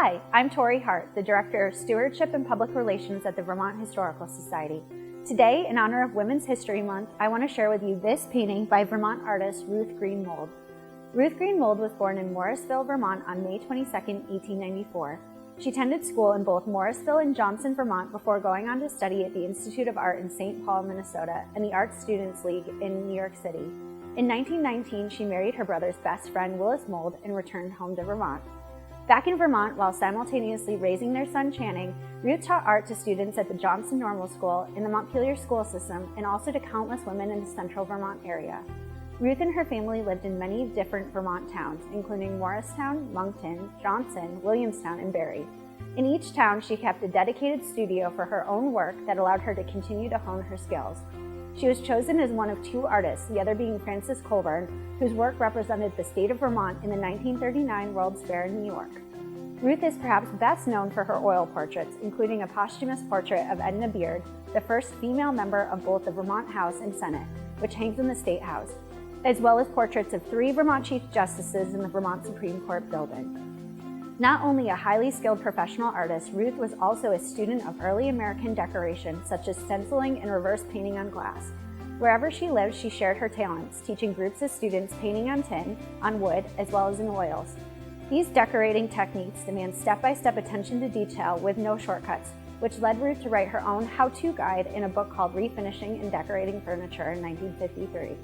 Hi, I'm Tori Hart, the Director of Stewardship and Public Relations at the Vermont Historical Society. Today, in honor of Women's History Month, I want to share with you this painting by Vermont artist Ruth Mould. Ruth Mould was born in Morrisville, Vermont on May 22, 1894. She attended school in both Morrisville and Johnson, Vermont before going on to study at the Institute of Art in St. Paul, Minnesota, and the Art Students League in New York City. In 1919, she married her brother's best friend, Ruth Mould, and returned home to Vermont. Back in Vermont, while simultaneously raising their son Channing, Ruth taught art to students at the Johnson Normal School, in the Montpelier school system, and also to countless women in the central Vermont area. Ruth and her family lived in many different Vermont towns, including Morristown, Moncton, Johnson, Williamstown, and Barre. In each town, she kept a dedicated studio for her own work that allowed her to continue to hone her skills. She was chosen as one of two artists, the other being Frances Colburn, whose work represented the state of Vermont in the 1939 World's Fair in New York. Ruth is perhaps best known for her oil portraits, including a posthumous portrait of Edna Beard, the first female member of both the Vermont House and Senate, which hangs in the State House, as well as portraits of 3 Vermont Chief Justices in the Vermont Supreme Court building. Not only a highly skilled professional artist, Ruth was also a student of early American decoration, such as stenciling and reverse painting on glass. Wherever she lived, she shared her talents, teaching groups of students painting on tin, on wood, as well as in oils. These decorating techniques demand step-by-step attention to detail with no shortcuts, which led Ruth to write her own how-to guide in a book called Refinishing and Decorating Furniture in 1953.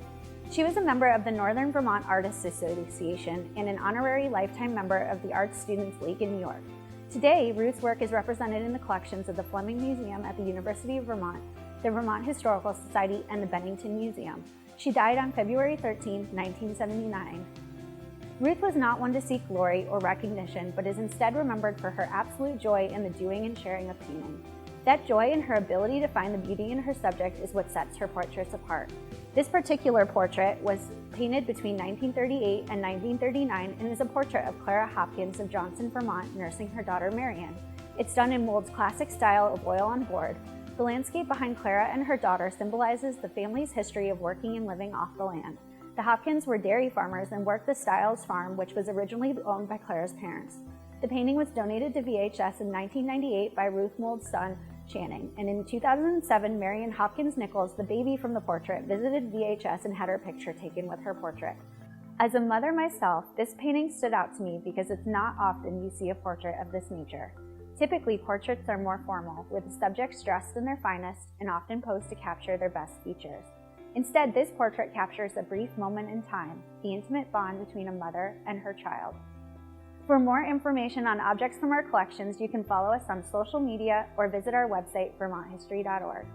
She was a member of the Northern Vermont Artists Association and an honorary lifetime member of the Art Students League in New York. Today, Ruth's work is represented in the collections of the Fleming Museum at the University of Vermont, the Vermont Historical Society, and the Bennington Museum. She died on February 13, 1979. Ruth was not one to seek glory or recognition, but is instead remembered for her absolute joy in the doing and sharing of painting. That joy and her ability to find the beauty in her subject is what sets her portraits apart. This particular portrait was painted between 1938 and 1939 and is a portrait of Clara Hopkins of Johnson, Vermont, nursing her daughter Marian. It's done in Mould's classic style of oil on board. The landscape behind Clara and her daughter symbolizes the family's history of working and living off the land. The Hopkins were dairy farmers and worked the Stiles farm, which was originally owned by Clara's parents. The painting was donated to VHS in 1998 by Ruth Mould's son, Channing, and in 2007, Marian Hopkins Nichols, the baby from the portrait, visited VHS and had her picture taken with her portrait. As a mother myself, this painting stood out to me because it's not often you see a portrait of this nature. Typically, portraits are more formal, with the subjects dressed in their finest and often posed to capture their best features. Instead, this portrait captures a brief moment in time, the intimate bond between a mother and her child. For more information on objects from our collections, you can follow us on social media or visit our website, vermonthistory.org.